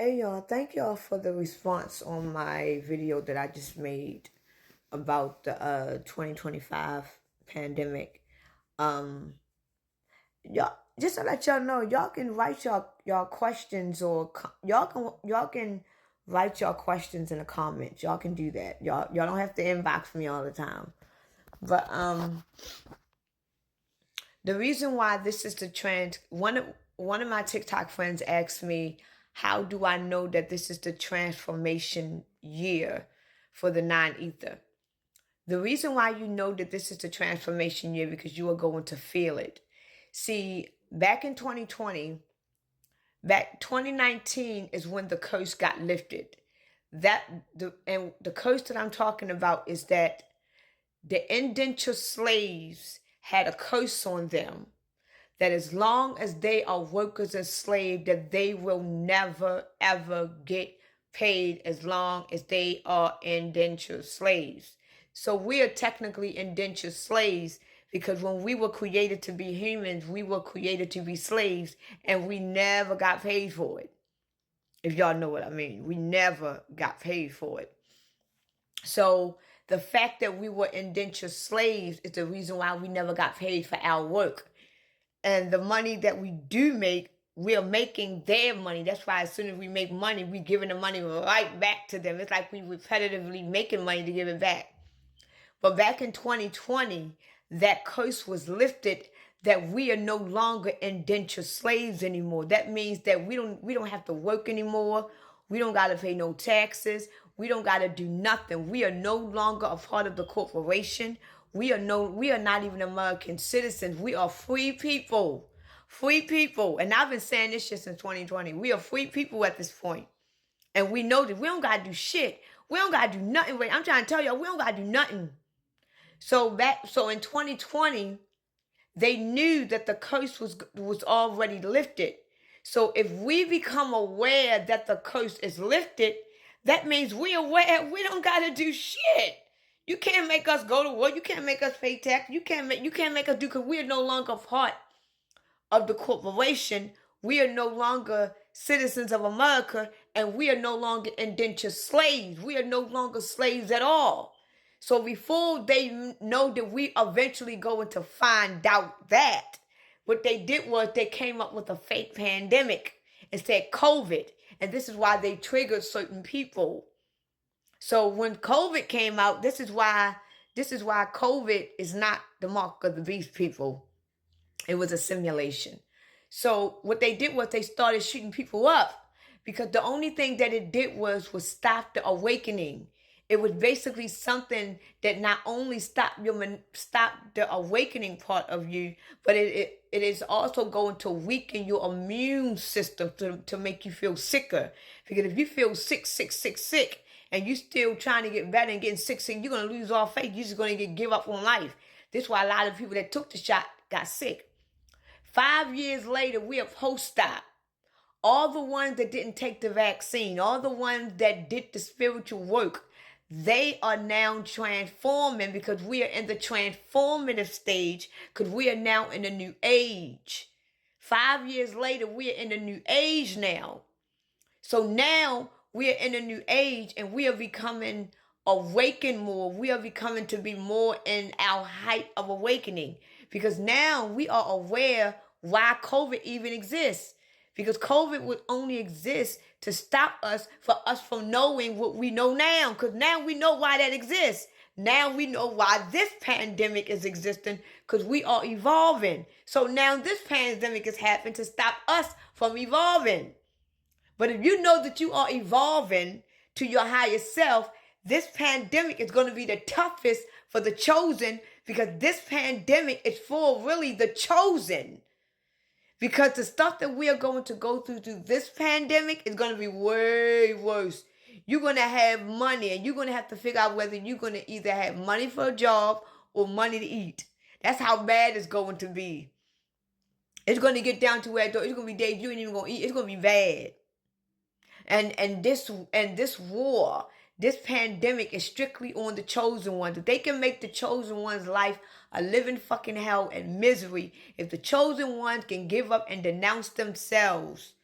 Hey y'all, thank y'all for the response on my video that I just made about the 2025 pandemic. Um y'all, just to let y'all know, y'all can write y'all questions or y'all can write y'all questions in the comments. Y'all can do that. Y'all don't have to inbox me all the time. But the reason why this is the trend, one of my TikTok friends asked me, how do I know that this is the transformation year for the non-ether? The reason why you know that this is the transformation year because you are going to feel it. See, back in 2020, back 2019 is when the curse got lifted. The curse that I'm talking about is that the indentured slaves had a curse on them that as long as they are workers and slaves, that they will never ever get paid as long as they are indentured slaves. So we are technically indentured slaves because when we were created to be humans, we were created to be slaves and we never got paid for it. If y'all know what I mean, we never got paid for it. So the fact that we were indentured slaves is the reason why we never got paid for our work. And the money that we do make, we're making their money. That's why as soon as we make money, we're giving the money right back to them. It's like we repetitively making money to give it back. But back in 2020, that curse was lifted that we are no longer indentured slaves anymore. That means that we don't have to work anymore. We don't got to pay no taxes. We don't got to do nothing. We are no longer a part of the corporation. We are not even American citizens. We are free people. Free people. And I've been saying this shit since 2020. We are free people at this point. And we know that we don't got to do shit. We don't got to do nothing. Wait, I'm trying to tell y'all, we don't got to do nothing. So in 2020, they knew that the curse was already lifted. So if we become aware that the curse is lifted, that means we aware we don't gotta do shit. You can't make us go to work. You can't make us pay tax. You can't make us do because we are no longer part of the corporation. We are no longer citizens of America, and we are no longer indentured slaves. We are no longer slaves at all. So before they know that we eventually going to find out that, what they did was they came up with a fake pandemic and said COVID. And this is why they triggered certain people. So when COVID came out, this is why COVID is not the mark of the beast, people. It was a simulation. So what they did was they started shooting people up because the only thing that it did was stop the awakening. It was basically something that not only stopped the awakening part of you, but it is also going to weaken your immune system to make you feel sicker. Because if you feel sick, and you still trying to get better and getting sick, you're going to lose all faith. You're just going to give up on life. This is why a lot of people that took the shot got sick. 5 years later, we are post-op. All the ones that didn't take the vaccine, all the ones that did the spiritual work, they are now transforming because we are in the transformative stage because we are now in a new age. 5 years later, we are in a new age now. So now we are in a new age and we are becoming awakened more. We are becoming to be more in our height of awakening because now we are aware why COVID even exists. Because COVID would only exist to stop us from knowing what we know now. Because now we know why that exists. Now we know why this pandemic is existing because we are evolving. So now this pandemic is happening to stop us from evolving. But if you know that you are evolving to your higher self, this pandemic is going to be the toughest for the chosen because this pandemic is for really the chosen. Because the stuff that we are going to go through this pandemic is going to be way worse. You're going to have money and you're going to have to figure out whether you're going to either have money for a job or money to eat. That's how bad it's going to be. It's going to get down to where it's going to be days you ain't even going to eat. It's going to be bad. And this war, this pandemic is strictly on the chosen ones. If they can make the chosen ones' life a living fucking hell and misery, if the chosen ones can give up and denounce themselves,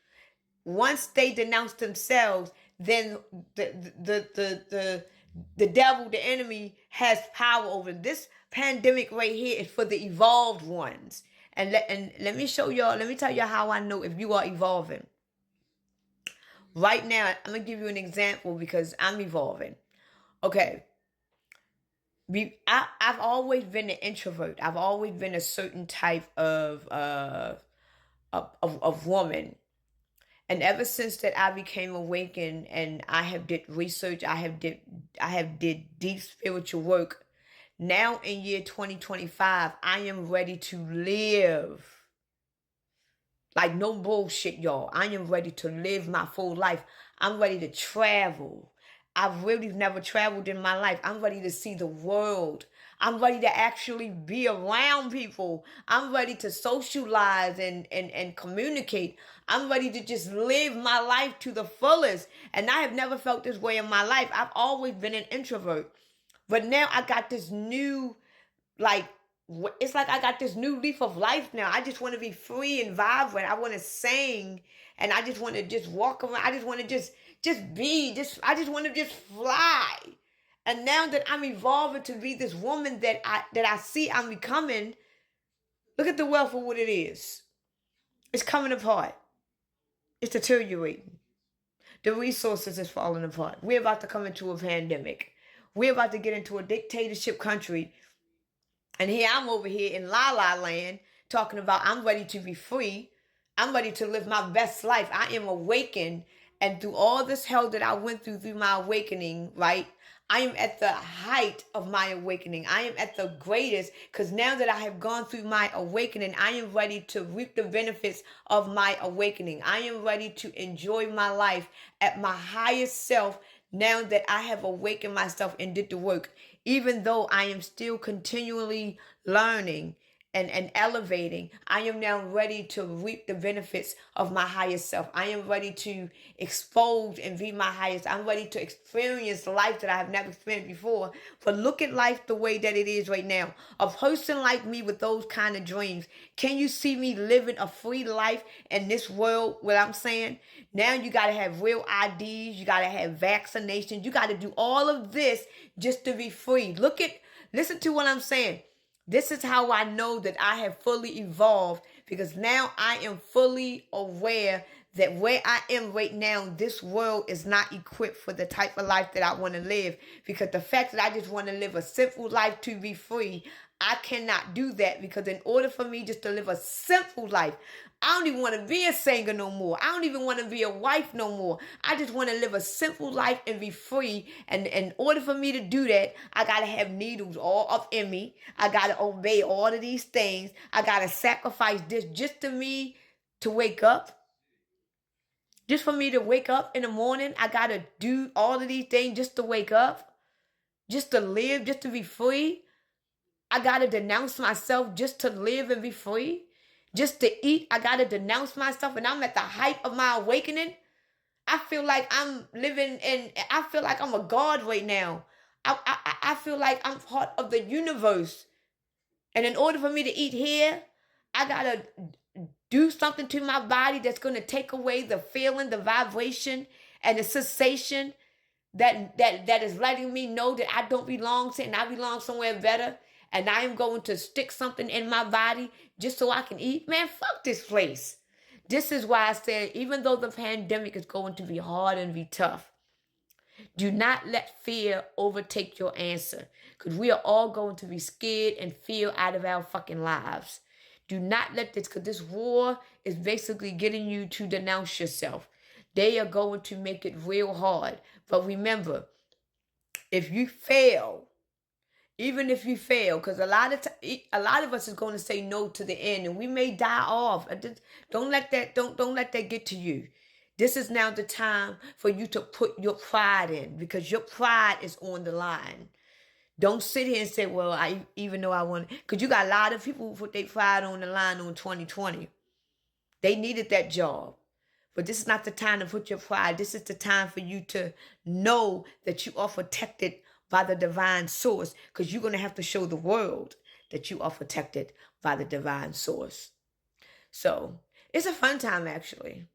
once they denounce themselves, then the devil, the enemy, has power over them. This pandemic right here is for the evolved ones. And let me show y'all, let me tell y'all how I know if you are evolving. Right now, I'm going to give you an example because I'm evolving. Okay. I've always been an introvert. I've always been a certain type of woman. And ever since that I became awakened and I have did research, I have did deep spiritual work. Now in year 2025, I am ready to live. Like no bullshit, y'all. I am ready to live my full life. I'm ready to travel. I've really never traveled in my life. I'm ready to see the world. I'm ready to actually be around people. I'm ready to socialize and communicate. I'm ready to just live my life to the fullest. And I have never felt this way in my life. I've always been an introvert. But now I got this new, like, it's like I got this new leaf of life now. I just want to be free and vibrant. I want to sing, and I just want to just walk around. I just want to just be, I just want to just fly. And now that I'm evolving to be this woman that I see I'm becoming, look at the wealth for what it is. It's coming apart. It's deteriorating. The resources is falling apart. We're about to come into a pandemic. We're about to get into a dictatorship country. And here I'm over here in La La Land talking about I'm ready to be free. I'm ready to live my best life. I am awakened. And through all this hell that I went through my awakening, right? I am at the height of my awakening. I am at the greatest because now that I have gone through my awakening, I am ready to reap the benefits of my awakening. I am ready to enjoy my life at my highest self now that I have awakened myself and did the work. Even though I am still continually learning and elevating, I am now ready to reap the benefits of my highest self. I am ready to expose and be my highest. I'm ready to experience life that I have never experienced before. But look at life the way that it is right now. A person like me with those kind of dreams, can you see me living a free life in this world? What I'm saying? Now you got to have real IDs. You got to have vaccinations. You got to do all of this just to be free. Listen to what I'm saying. This is how I know that I have fully evolved because now I am fully aware that where I am right now, this world is not equipped for the type of life that I want to live. Because the fact that I just want to live a simple life to be free, I cannot do that because in order for me just to live a simple life, I don't even want to be a singer no more. I don't even want to be a wife no more. I just want to live a simple life and be free. And in order for me to do that, I got to have needles all up in me. I got to obey all of these things. I got to sacrifice this just to me to wake up. Just for me to wake up in the morning, I got to do all of these things just to wake up. Just to live, just to be free. I got to denounce myself just to live and be free. Just to eat, I got to denounce myself, and I'm at the height of my awakening. I feel like I'm I feel like I'm a god right now. I feel like I'm part of the universe. And in order for me to eat here, I got to do something to my body that's going to take away the feeling, the vibration, and the sensation that is letting me know that I don't belong to and I belong somewhere better. And I am going to stick something in my body just so I can eat. Man, fuck this place. This is why I said, even though the pandemic is going to be hard and be tough, do not let fear overtake your answer. Because we are all going to be scared and fear out of our fucking lives. Do not let this, because this war is basically getting you to denounce yourself. They are going to make it real hard. But remember, if you fail, even if you fail, because a lot of us is going to say no to the end, and we may die off. Don't let that get to you. This is now the time for you to put your pride in, because your pride is on the line. Don't sit here and say, well, even though I want, because you got a lot of people who put their pride on the line on 2020. They needed that job. But this is not the time to put your pride. This is the time for you to know that you are protected by the divine source, because you're going to have to show the world that you are protected by the divine source. So it's a fun time, actually.